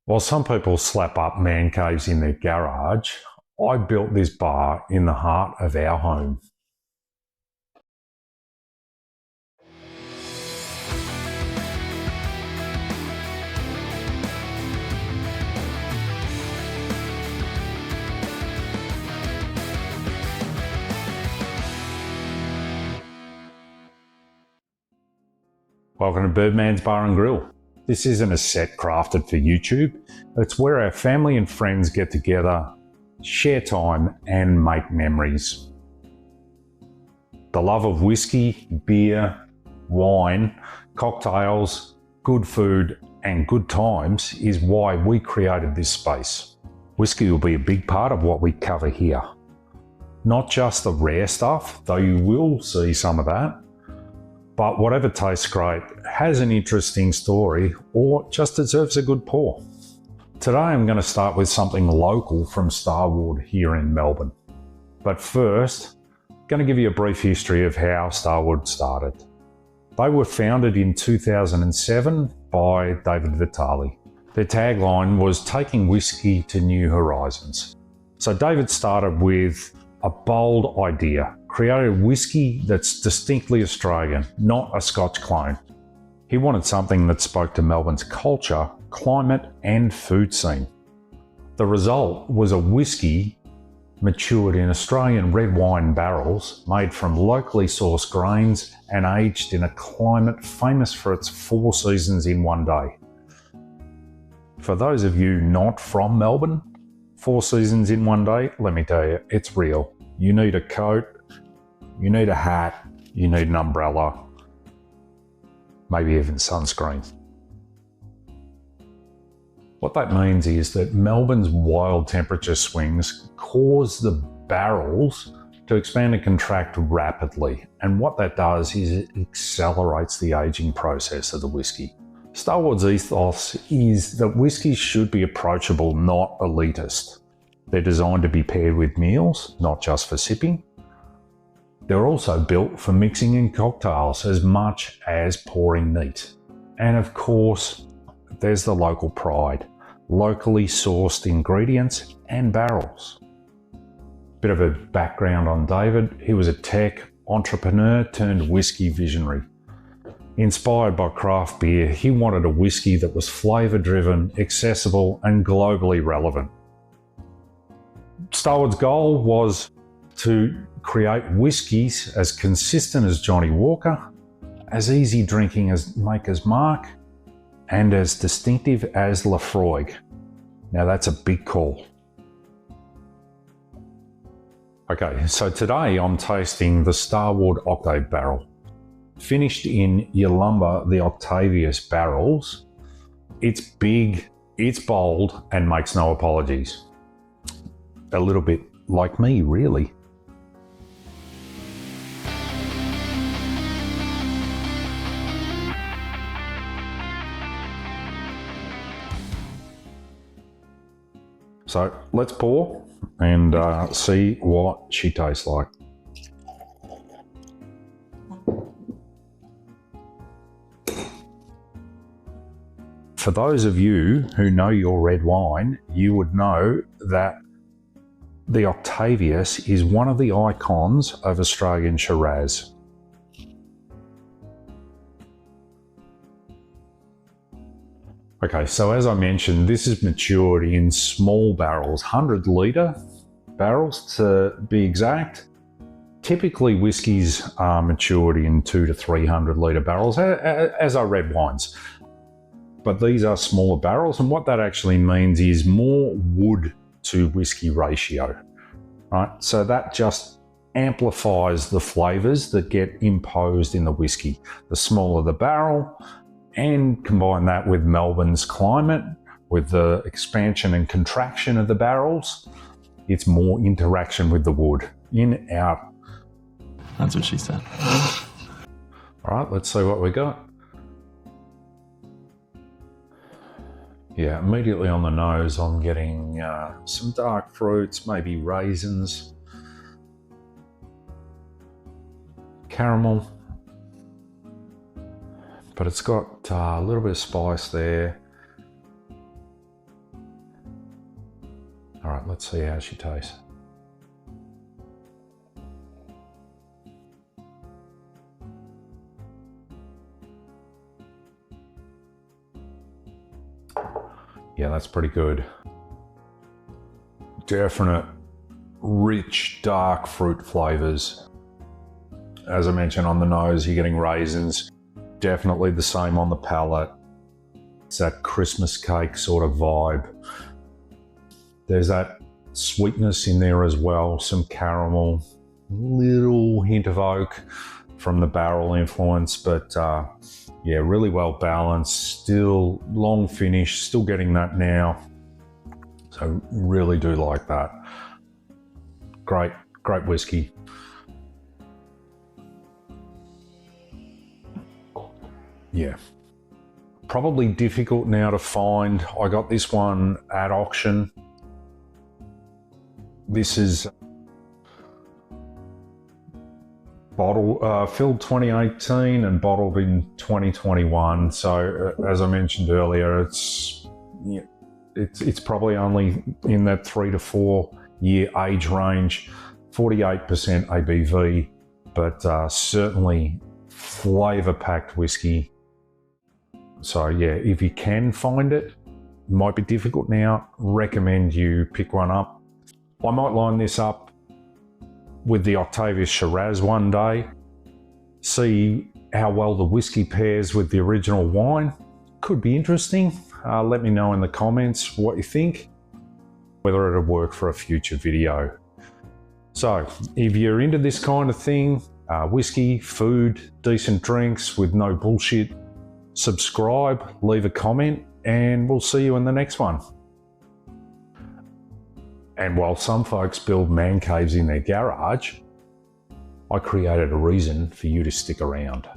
While some people slap up man caves in their garage, I built this bar in the heart of our home. Welcome to Birdman's Bar and Grill. This isn't a set crafted for YouTube. It's where our family and friends get together, share time, and make memories. The love of whiskey, beer, wine, cocktails, good food, and good times is why we created this space. Whiskey will be a big part of what we cover here. Not just the rare stuff, though you will see some of that, but whatever tastes great, has an interesting story, or just deserves a good pour. Today I'm going to start with something local from Starward here in Melbourne. But first, I'm going to give you a brief history of how Starward started. They were founded in 2007 by David Vitale. Their tagline was taking whiskey to new horizons. So David started with a bold idea, created whiskey that's distinctly Australian, not a Scotch clone. He wanted something that spoke to Melbourne's culture, climate, and food scene. The result was a whiskey matured in Australian red wine barrels, made from locally sourced grains and aged in a climate famous for its 4 seasons in one day. For those of you not from Melbourne, 4 seasons in one day, let me tell you, it's real. You need a coat, you need a hat, you need an umbrella, maybe even sunscreen. What that means is that Melbourne's wild temperature swings cause the barrels to expand and contract rapidly. And what that does is it accelerates the aging process of the whiskey. Starward's ethos is that whiskies should be approachable, not elitist. They're designed to be paired with meals, not just for sipping. They're also built for mixing in cocktails as much as pouring neat. And of course, there's the local pride, locally sourced ingredients and barrels. Bit of a background on David. He was a tech entrepreneur turned whiskey visionary. Inspired by craft beer, he wanted a whiskey that was flavour driven, accessible, and globally relevant. Starward's goal was to create whiskies as consistent as Johnny Walker, as easy drinking as Maker's Mark, and as distinctive as Lafroig. Now that's a big call. Okay, so today I'm tasting the Starward Octave Barrel. Finished in Yalumba, the Octavius barrels. It's big, it's bold, and makes no apologies. A little bit like me, really. So let's pour and see what she tastes like. For those of you who know your red wine, you would know that the Octavius is one of the icons of Australian Shiraz. Okay, so as I mentioned, this is matured in small barrels, 100 litre barrels to be exact. Typically whiskies are matured in 200 to 300 litre barrels, as are red wines. But these are smaller barrels, and what that actually means is more wood to whiskey ratio, right? So that just amplifies the flavours that get imposed in the whiskey. The smaller the barrel, and combine that with Melbourne's climate, with the expansion and contraction of the barrels, it's more interaction with the wood, in, out. That's what she said. All right, let's see what we got. Yeah, immediately on the nose, I'm getting some dark fruits, maybe raisins, caramel, but it's got a little bit of spice there. let's see how she tastes. Yeah, that's pretty good. Definite rich, dark fruit flavors. As I mentioned, on the nose, you're getting raisins. Definitely the same on the palate. It's that Christmas cake sort of vibe. There's that sweetness in there as well, some caramel, little hint of oak from the barrel influence, but yeah, really well balanced, still long finish, still getting that now. So really do like that. Great whiskey. Yeah. Probably difficult now to find. I got this one at auction. This is filled 2018 and bottled in 2021. So as I mentioned earlier, it's probably only in that 3 to 4 year age range, 48% ABV, but certainly flavor packed whiskey. So yeah, if you can find it, might be difficult now, recommend you pick one up. I might line this up with the Octavius Shiraz one day, see how well the whiskey pairs with the original wine. Could be interesting. Let me know in the comments what you think, whether it'll work for a future video. So if you're into this kind of thing, whiskey, food, decent drinks with no bullshit, subscribe, leave a comment, and we'll see you in the next one. And while some folks build man caves in their garage, I created a reason for you to stick around.